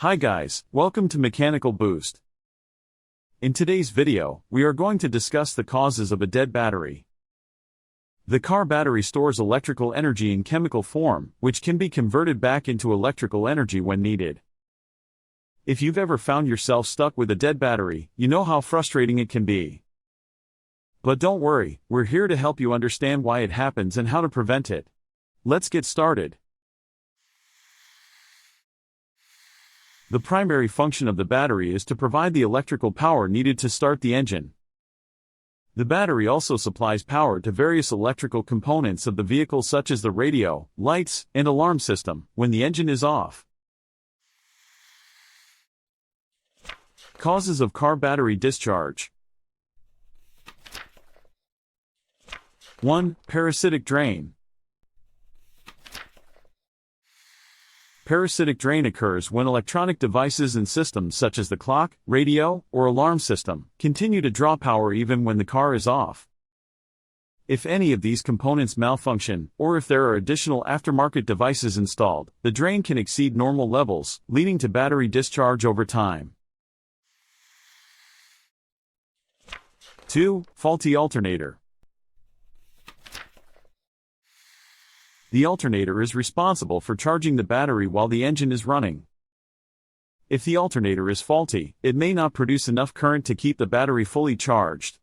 Hi guys, welcome to Mechanical Boost. In today's video, we are going to discuss the causes of a dead battery. The car battery stores electrical energy in chemical form, which can be converted back into electrical energy when needed. If you've ever found yourself stuck with a dead battery, you know how frustrating it can be. But don't worry, we're here to help you understand why it happens and how to prevent it. Let's get started. The primary function of the battery is to provide the electrical power needed to start the engine. The battery also supplies power to various electrical components of the vehicle such as the radio, lights, and alarm system when the engine is off. Causes of car battery discharge. 1. Parasitic drain. Parasitic drain occurs when electronic devices and systems such as the clock, radio, or alarm system continue to draw power even when the car is off. If any of these components malfunction, or if there are additional aftermarket devices installed, the drain can exceed normal levels, leading to battery discharge over time. 2. Faulty alternator. The alternator is responsible for charging the battery while the engine is running. If the alternator is faulty, it may not produce enough current to keep the battery fully charged.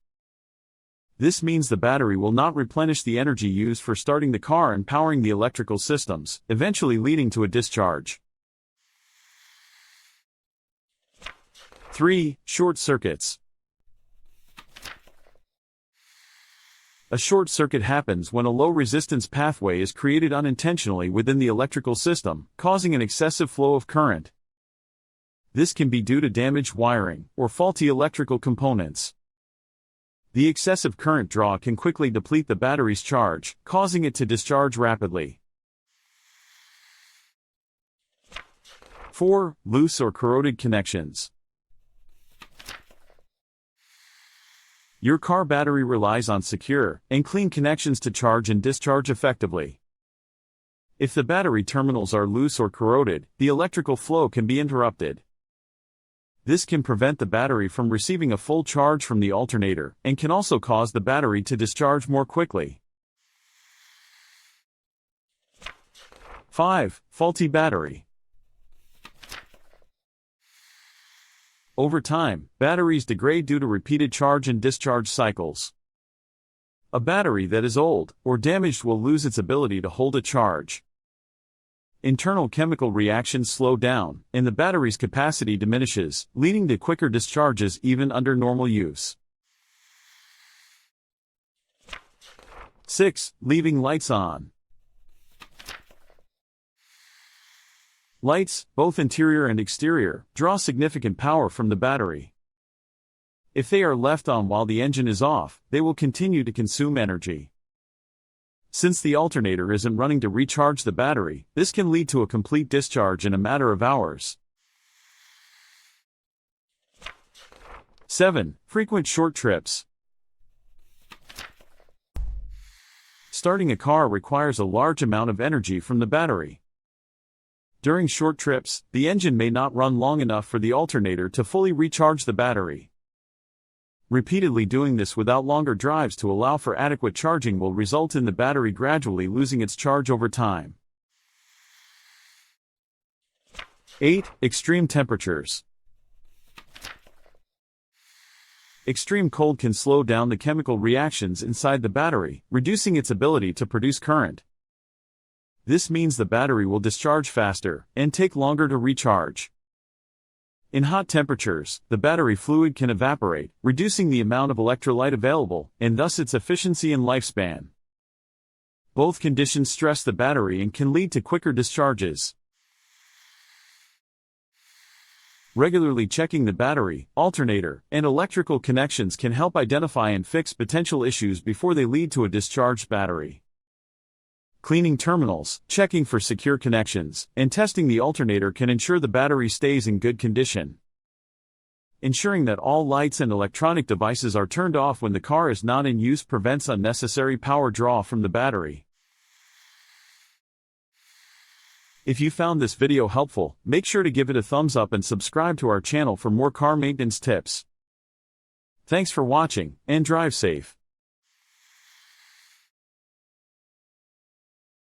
This means the battery will not replenish the energy used for starting the car and powering the electrical systems, eventually leading to a discharge. 3. Short circuits. A short circuit happens when a low-resistance pathway is created unintentionally within the electrical system, causing an excessive flow of current. This can be due to damaged wiring or faulty electrical components. The excessive current draw can quickly deplete the battery's charge, causing it to discharge rapidly. 4. Loose or corroded connections. Your car battery relies on secure and clean connections to charge and discharge effectively. If the battery terminals are loose or corroded, the electrical flow can be interrupted. This can prevent the battery from receiving a full charge from the alternator and can also cause the battery to discharge more quickly. 5. Faulty battery. Over time, batteries degrade due to repeated charge and discharge cycles. A battery that is old or damaged will lose its ability to hold a charge. Internal chemical reactions slow down, and the battery's capacity diminishes, leading to quicker discharges even under normal use. 6. Leaving lights on. Lights, both interior and exterior, draw significant power from the battery. If they are left on while the engine is off, they will continue to consume energy. Since the alternator isn't running to recharge the battery, this can lead to a complete discharge in a matter of hours. 7. Frequent short trips. Starting a car requires a large amount of energy from the battery. During short trips, the engine may not run long enough for the alternator to fully recharge the battery. Repeatedly doing this without longer drives to allow for adequate charging will result in the battery gradually losing its charge over time. 8. Extreme temperatures. Extreme cold can slow down the chemical reactions inside the battery, reducing its ability to produce current. This means the battery will discharge faster and take longer to recharge. In hot temperatures, the battery fluid can evaporate, reducing the amount of electrolyte available, and thus its efficiency and lifespan. Both conditions stress the battery and can lead to quicker discharges. Regularly checking the battery, alternator, and electrical connections can help identify and fix potential issues before they lead to a discharged battery. Cleaning terminals, checking for secure connections, and testing the alternator can ensure the battery stays in good condition. Ensuring that all lights and electronic devices are turned off when the car is not in use prevents unnecessary power draw from the battery. If you found this video helpful, make sure to give it a thumbs up and subscribe to our channel for more car maintenance tips. Thanks for watching, and drive safe.